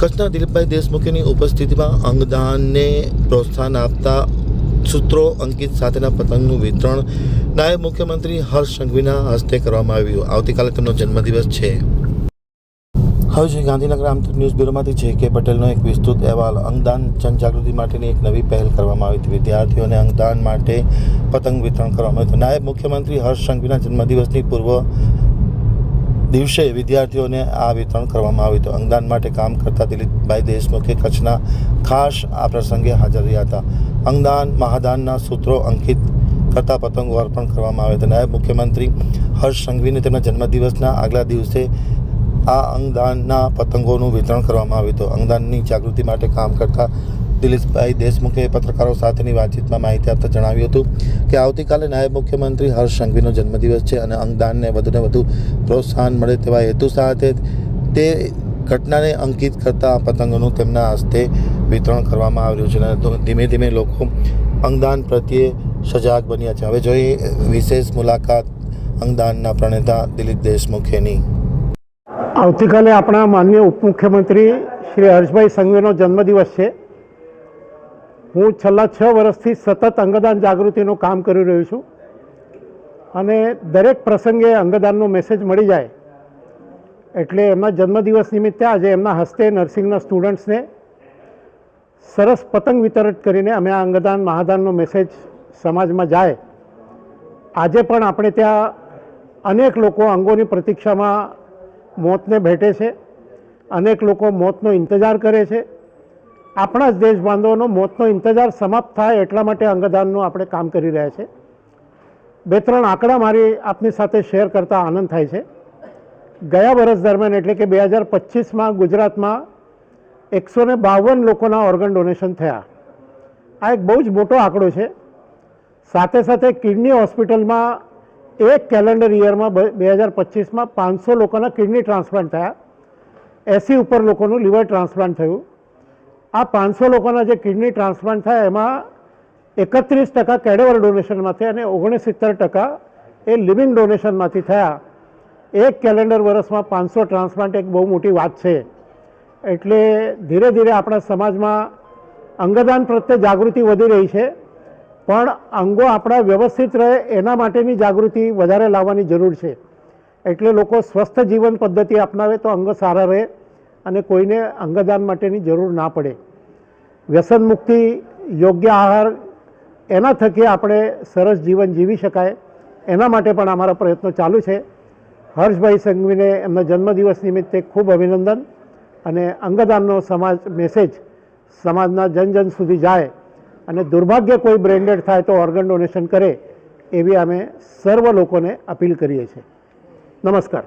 કચ્છના દિલીપભાઈ દેશમુખની ઉપસ્થિતિમાં અંગદાનને પ્રોત્સાહન આપતા સૂત્રો અંકિત સાથેના પતંગનું વિતરણ નાયબ મુખ્યમંત્રી હર્ષ સંઘવીના હસ્તે કરવામાં આવ્યું. આવતીકાલે તેમનો જન્મદિવસ છે. હવે છે ગાંધીનગર આમતક ન્યૂઝ બ્યુરોમાંથી છે કે પટેલનો એક વિસ્તૃત અહેવાલ. અંગદાન જનજાગૃતિ માટેની એક નવી પહેલ કરવામાં આવી હતી. વિદ્યાર્થીઓને અંગદાન માટે પતંગ વિતરણ કરવામાં આવ્યું. નાયબ મુખ્યમંત્રી હર્ષ સંઘવીના જન્મદિવસની પૂર્વ દિવસે વિદ્યાર્થીઓને આ વિતરણ કરવામાં આવ્યું હતું. અંગદાન માટે કામ કરતા દિલીપભાઈ દેશમુખે કચ્છના ખાસ આ પ્રસંગે હાજર રહ્યા હતા. અંગદાન મહાદાનના સૂત્રો અંકિત કરતા પતંગો અર્પણ કરવામાં આવ્યા હતા. નાયબ મુખ્યમંત્રી હર્ષ સંઘવીને તેમના જન્મદિવસના આગલા દિવસે આ અંગદાનના પતંગોનું વિતરણ કરવામાં આવ્યું હતું. અંગદાનની જાગૃતિ માટે કામ કરતા દિલીપભાઈ દેશમુખે પત્રકારો સાથેની વાતચીતમાં માહિતી આપતા જણાવ્યું હતું કે આવતીકાલે નાયબ મુખ્યમંત્રી હર્ષ સંઘવીનો જન્મદિવસ છે અને અંગદાનને વધુને વધુ પ્રોત્સાહન મળે તેવા હેતુ સાથે તે ઘટનાને અંકિત કરતા પતંગોનું તેમના હસ્તે વિતરણ કરવામાં આવ્યું છે અને ધીમે ધીમે લોકો અંગદાન પ્રત્યે સજાગ બન્યા છે. હવે જોઈએ વિશેષ મુલાકાત અંગદાનના પ્રણેતા દિલીપ દેશમુખેની. આવતીકાલે આપણા માનનીય ઉપમુખ્યમંત્રી શ્રી હર્ષભાઈ સંઘવીનો જન્મદિવસ છે. હું છેલ્લા 6 વર્ષથી સતત અંગદાન જાગૃતિનું કામ કરી રહ્યો છું અને દરેક પ્રસંગે અંગદાનનો મેસેજ મળી જાય એટલે એમના જન્મદિવસ નિમિત્તે આજે એમના હસ્તે નર્સિંગના સ્ટુડન્ટ્સને સરસ પતંગ વિતરણ કરીને અમે આ અંગદાન મહાદાનનો મેસેજ સમાજમાં જાય. આજે પણ આપણે ત્યાં અનેક લોકો અંગોની પ્રતીક્ષામાં મોતને ભેટે છે. અનેક લોકો મોતનો ઇંતજાર કરે છે. આપણા જ દેશ બાંધવોનો મોતનો ઇંતજાર સમાપ્ત થાય એટલા માટે અંગદાનનું આપણે કામ કરી રહ્યા છે. 2-3 આંકડા મારી આપની સાથે શેર કરતા આનંદ થાય છે. ગયા વર્ષ દરમિયાન એટલે કે 2025માં ગુજરાતમાં 152 લોકોના ઓર્ગન ડોનેશન થયા. આ એક બહુ જ મોટો આંકડો છે. સાથે સાથે કિડની હોસ્પિટલમાં એક કેલેન્ડર યરમાં 2025માં 500 લોકોના કિડની ટ્રાન્સપ્લાન્ટ થયા. 80 ઉપર લોકોનું લીવર ટ્રાન્સપ્લાન્ટ થયું. આ 500 લોકોના જે કિડની ટ્રાન્સપ્લાન્ટ થયા એમાં 31% કેડેવર ડોનેશનમાંથી અને 69% એ લિવિંગ ડોનેશનમાંથી થયા. એક કેલેન્ડર વર્ષમાં 500 ટ્રાન્સપ્લાન્ટ એક બહુ મોટી વાત છે. એટલે ધીરે ધીરે આપણા સમાજમાં અંગદાન પ્રત્યે જાગૃતિ વધી રહી છે, પણ અંગો આપણા વ્યવસ્થિત રહે એના માટેની જાગૃતિ વધારે લાવવાની જરૂર છે. એટલે લોકો સ્વસ્થ જીવન પદ્ધતિ અપનાવે તો અંગો સારા રહે અને કોઈને અંગદાન માટેની જરૂર ના પડે. વ્યસન મુક્તિ, યોગ્ય આહાર, એના થકી આપણે સરસ જીવન જીવી શકાય એના માટે પણ અમારા પ્રયત્નો ચાલુ છે. હર્ષભાઈ સંઘવીને એમના જન્મદિવસ નિમિત્તે ખૂબ અભિનંદન અને અંગદાનનો મેસેજ સમાજના જન સુધી જાય અને દુર્ભાગ્ય કોઈ બ્રેન્ડેડ થાય તો ઓર્ગન ડોનેશન કરે એવી અમે સર્વ લોકોને અપીલ કરીએ છીએ. નમસ્કાર.